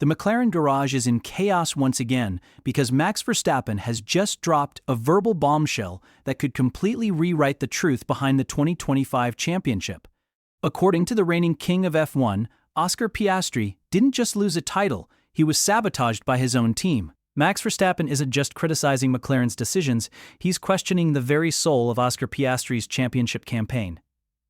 The McLaren garage is in chaos once again because Max Verstappen has just dropped a verbal bombshell that could completely rewrite the truth behind the 2025 championship. According to the reigning king of F1, Oscar Piastri didn't just lose a title, he was sabotaged by his own team. Max Verstappen isn't just criticizing McLaren's decisions, he's questioning the very soul of Oscar Piastri's championship campaign.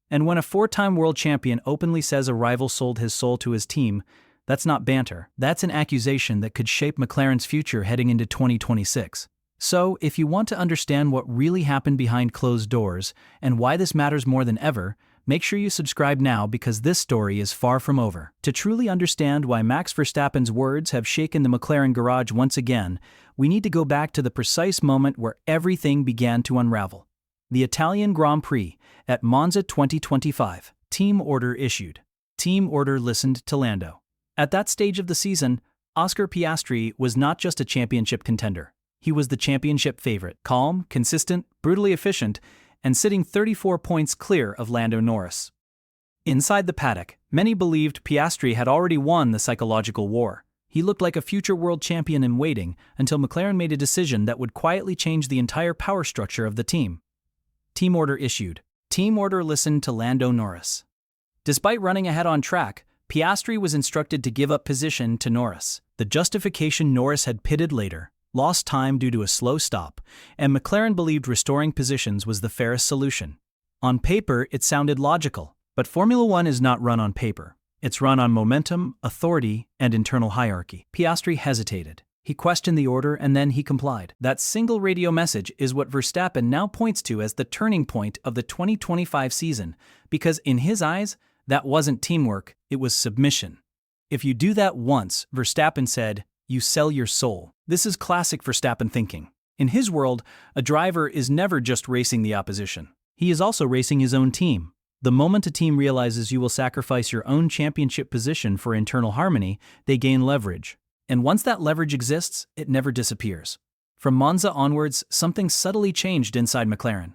And when a four-time world champion openly says a rival sold his soul to his team, that's not banter, that's an accusation that could shape McLaren's future heading into 2026. So, if you want to understand what really happened behind closed doors and why this matters more than ever, make sure you subscribe now because this story is far from over. To truly understand why Max Verstappen's words have shaken the McLaren garage once again, we need to go back to the precise moment where everything began to unravel. The Italian Grand Prix at Monza 2025. Team order issued. Team order listened to Lando. At that stage of the season, Oscar Piastri was not just a championship contender. He was the championship favorite, calm, consistent, brutally efficient, and sitting 34 points clear of Lando Norris. Inside the paddock, many believed Piastri had already won the psychological war. He looked like a future world champion in waiting until McLaren made a decision that would quietly change the entire power structure of the team. Team order issued. Team order listened to Lando Norris. Despite running ahead on track, Piastri was instructed to give up position to Norris. The justification: Norris had pitted later, lost time due to a slow stop, and McLaren believed restoring positions was the fairest solution. On paper, it sounded logical, but Formula One is not run on paper. It's run on momentum, authority, and internal hierarchy. Piastri hesitated. He questioned the order and then he complied. That single radio message is what Verstappen now points to as the turning point of the 2025 season, because in his eyes, that wasn't teamwork, it was submission. If you do that once, Verstappen said, you sell your soul. This is classic Verstappen thinking. In his world, a driver is never just racing the opposition. He is also racing his own team. The moment a team realizes you will sacrifice your own championship position for internal harmony, they gain leverage. And once that leverage exists, it never disappears. From Monza onwards, something subtly changed inside McLaren.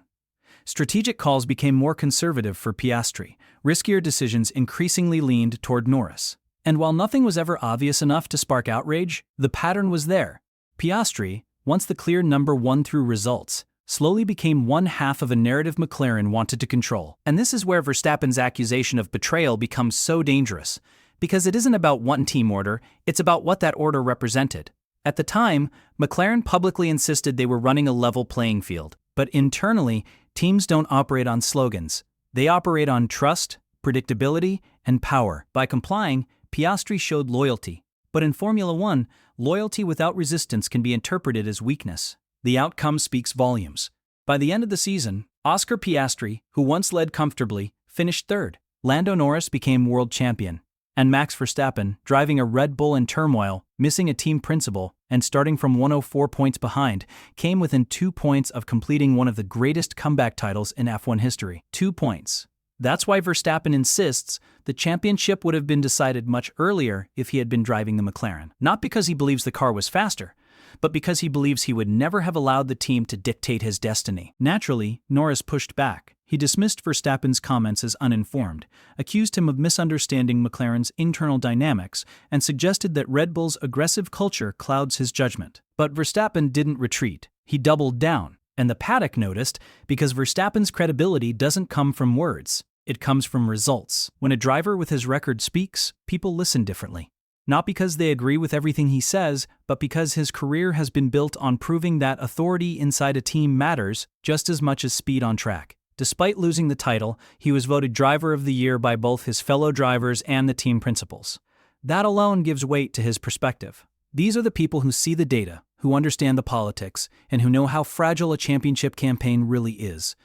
Strategic calls became more conservative for Piastri. Riskier decisions increasingly leaned toward Norris. And while nothing was ever obvious enough to spark outrage, the pattern was there. Piastri, once the clear number one through results, slowly became one half of a narrative McLaren wanted to control. And this is where Verstappen's accusation of betrayal becomes so dangerous, because it isn't about one team order, it's about what that order represented. At the time, McLaren publicly insisted they were running a level playing field, but internally, teams don't operate on slogans. They operate on trust, predictability, and power. By complying, Piastri showed loyalty. But in Formula One, loyalty without resistance can be interpreted as weakness. The outcome speaks volumes. By the end of the season, Oscar Piastri, who once led comfortably, finished third. Lando Norris became world champion. And Max Verstappen, driving a Red Bull in turmoil, missing a team principal, and starting from 104 points behind, came within 2 points of completing one of the greatest comeback titles in F1 history. 2 points. That's why Verstappen insists the championship would have been decided much earlier if he had been driving the McLaren. Not because he believes the car was faster, but because he believes he would never have allowed the team to dictate his destiny. Naturally, Norris pushed back. He dismissed Verstappen's comments as uninformed, accused him of misunderstanding McLaren's internal dynamics, and suggested that Red Bull's aggressive culture clouds his judgment. But Verstappen didn't retreat. He doubled down. And the paddock noticed, because Verstappen's credibility doesn't come from words, it comes from results. When a driver with his record speaks, people listen differently. Not because they agree with everything he says, but because his career has been built on proving that authority inside a team matters just as much as speed on track. Despite losing the title, he was voted Driver of the Year by both his fellow drivers and the team principals. That alone gives weight to his perspective. These are the people who see the data, who understand the politics, and who know how fragile a championship campaign really is.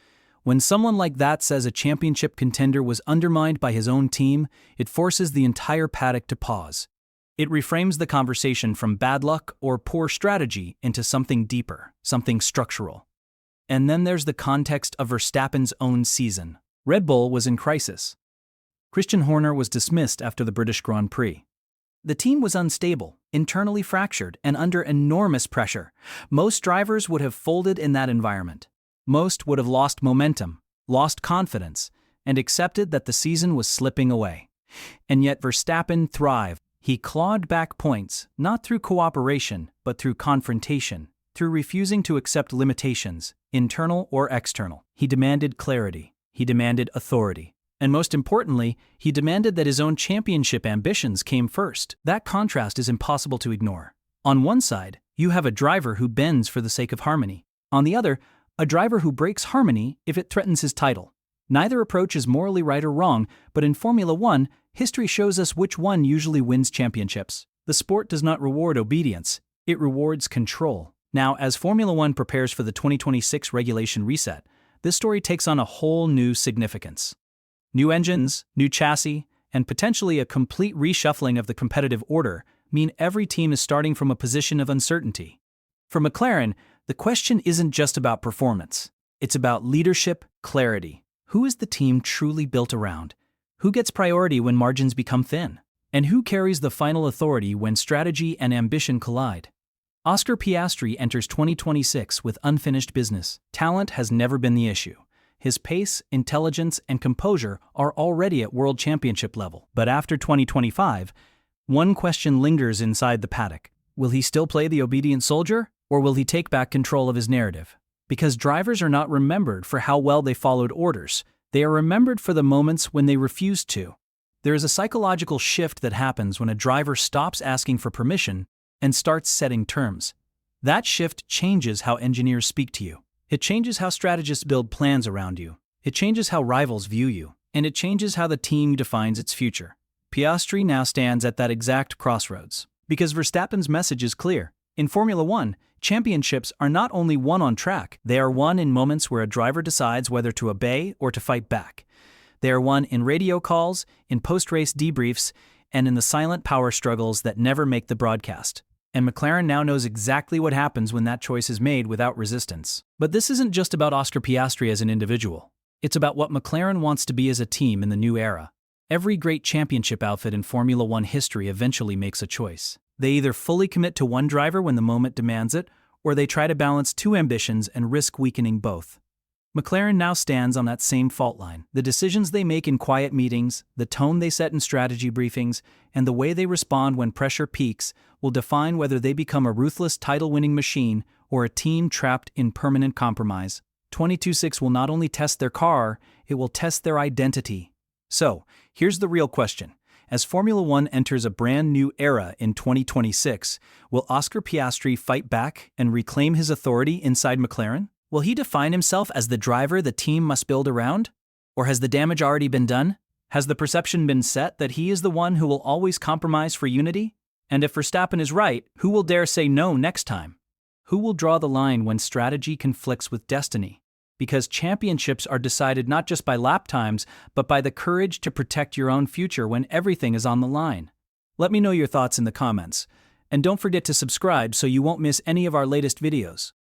When someone like that says a championship contender was undermined by his own team, it forces the entire paddock to pause. It reframes the conversation from bad luck or poor strategy into something deeper, something structural. And then there's the context of Verstappen's own season. Red Bull was in crisis. Christian Horner was dismissed after the British Grand Prix. The team was unstable, internally fractured, and under enormous pressure. Most drivers would have folded in that environment. Most would have lost momentum, lost confidence, and accepted that the season was slipping away. And yet Verstappen thrived. He clawed back points, not through cooperation, but through confrontation, through refusing to accept limitations, internal or external. He demanded clarity. He demanded authority. And most importantly, he demanded that his own championship ambitions came first. That contrast is impossible to ignore. On one side, you have a driver who bends for the sake of harmony. On the other, a driver who breaks harmony if it threatens his title. Neither approach is morally right or wrong, but in Formula One, history shows us which one usually wins championships. The sport does not reward obedience, it rewards control. Now, as Formula One prepares for the 2026 regulation reset, this story takes on a whole new significance. New engines, new chassis, and potentially a complete reshuffling of the competitive order mean every team is starting from a position of uncertainty. For McLaren, the question isn't just about performance. It's about leadership, clarity. Who is the team truly built around? Who gets priority when margins become thin? And who carries the final authority when strategy and ambition collide? Oscar Piastri enters 2026 with unfinished business. Talent has never been the issue. His pace, intelligence, and composure are already at world championship level. But after 2025, one question lingers inside the paddock. Will he still play the obedient soldier, or will he take back control of his narrative? Because drivers are not remembered for how well they followed orders, they are remembered for the moments when they refused to. There is a psychological shift that happens when a driver stops asking for permission and starts setting terms. That shift changes how engineers speak to you. It changes how strategists build plans around you. It changes how rivals view you. And it changes how the team defines its future. Piastri now stands at that exact crossroads. Because Verstappen's message is clear. In Formula One, championships are not only won on track, they are won in moments where a driver decides whether to obey or to fight back. They are won in radio calls, in post-race debriefs, and in the silent power struggles that never make the broadcast. And McLaren now knows exactly what happens when that choice is made without resistance. But this isn't just about Oscar Piastri as an individual. It's about what McLaren wants to be as a team in the new era. Every great championship outfit in Formula One history eventually makes a choice. They either fully commit to one driver when the moment demands it, or they try to balance two ambitions and risk weakening both. McLaren now stands on that same fault line. The decisions they make in quiet meetings, the tone they set in strategy briefings, and the way they respond when pressure peaks will define whether they become a ruthless title-winning machine or a team trapped in permanent compromise. 2026 will not only test their car, it will test their identity. So, here's the real question. As Formula One enters a brand new era in 2026, will Oscar Piastri fight back and reclaim his authority inside McLaren? Will he define himself as the driver the team must build around? Or has the damage already been done? Has the perception been set that he is the one who will always compromise for unity? And if Verstappen is right, who will dare say no next time? Who will draw the line when strategy conflicts with destiny? Because championships are decided not just by lap times, but by the courage to protect your own future when everything is on the line. Let me know your thoughts in the comments. And don't forget to subscribe so you won't miss any of our latest videos.